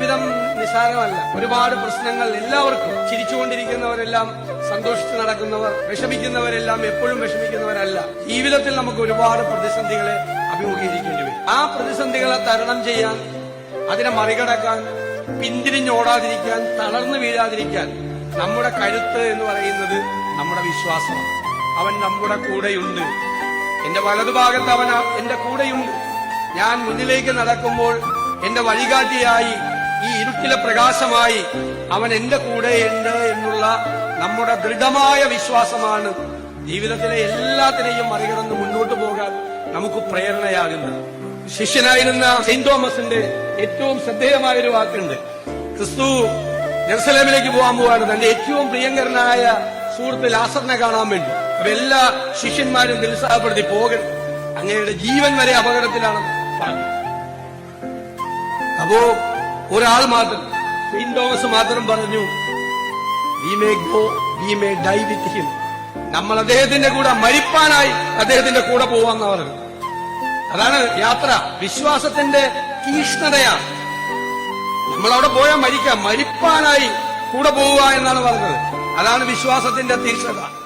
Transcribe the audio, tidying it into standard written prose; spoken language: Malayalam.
ജീവിതം നിസ്സാരമല്ല. ഒരുപാട് പ്രശ്നങ്ങൾ എല്ലാവർക്കും. ചിരിച്ചുകൊണ്ടിരിക്കുന്നവരെല്ലാം സന്തോഷിച്ച് നടക്കുന്നവർ, വിഷമിക്കുന്നവരെല്ലാം എപ്പോഴും വിഷമിക്കുന്നവരല്ല. ജീവിതത്തിൽ നമുക്ക് ഒരുപാട് പ്രതിസന്ധികളെ അഭിമുഖീകരിക്കേണ്ടി വരും. ആ പ്രതിസന്ധികളെ തരണം ചെയ്യാൻ, അതിനെ മറികടക്കാൻ, പിന്തിരിഞ്ഞോടാതിരിക്കാൻ, തളർന്നു വീഴാതിരിക്കാൻ നമ്മുടെ കരുത്ത് എന്ന് പറയുന്നത് നമ്മുടെ വിശ്വാസമാണ്. അവൻ നമ്മുടെ കൂടെയുണ്ട്. എന്റെ വലതുഭാഗത്ത് അവൻ എന്റെ കൂടെയുണ്ട്. ഞാൻ മുന്നിലേക്ക് നടക്കുമ്പോൾ എന്റെ വഴികാട്ടിയായി, ഈ ഇരുട്ടിലെ പ്രകാശമായി അവൻ എന്റെ കൂടെയുണ്ട് എന്നുള്ള നമ്മുടെ ദൃഢമായ വിശ്വാസമാണ് ജീവിതത്തിലെ എല്ലാത്തിനെയും മറികടന്ന് മുന്നോട്ട് പോകാൻ നമുക്ക് പ്രേരണയാകുന്നത്. ശിഷ്യനായിരുന്ന സെയിന്റ് തോമസിന്റെ ഏറ്റവും ശ്രദ്ധേയമായൊരു വാക്കുണ്ട്. ക്രിസ്തു ജെറുസലേമിലേക്ക് പോകാൻ പോവാണ് തന്റെ ഏറ്റവും പ്രിയങ്കരനായ സുഹൃത്ത് ലാസറിനെ കാണാൻ വേണ്ടി. അപ്പൊ എല്ലാ ശിഷ്യന്മാരും നിരുത്സാഹപ്പെടുത്തി, പോകരുത്, അങ്ങയുടെ ജീവൻ വരെ അപകടത്തിലാണ് പറഞ്ഞു. അപ്പോ ഒരാൾ മാത്രം, സെയിന്റ് തോമസ് മാത്രം പറഞ്ഞു, we may go, we may die with him. നമ്മൾ അദ്ദേഹത്തിന്റെ കൂടെ മരിപ്പാനായി അദ്ദേഹത്തിന്റെ കൂടെ പോവാന്ന പറഞ്ഞു. അതാണ് യാത്ര. വിശ്വാസത്തിന്റെ തീഷ്ണതയാണ്. നമ്മളവിടെ പോയാൽ മരിക്കാം, മരിപ്പാനായി കൂടെ പോവുക എന്നാണ് പറഞ്ഞത്. അതാണ് വിശ്വാസത്തിന്റെ തീഷ്ണത.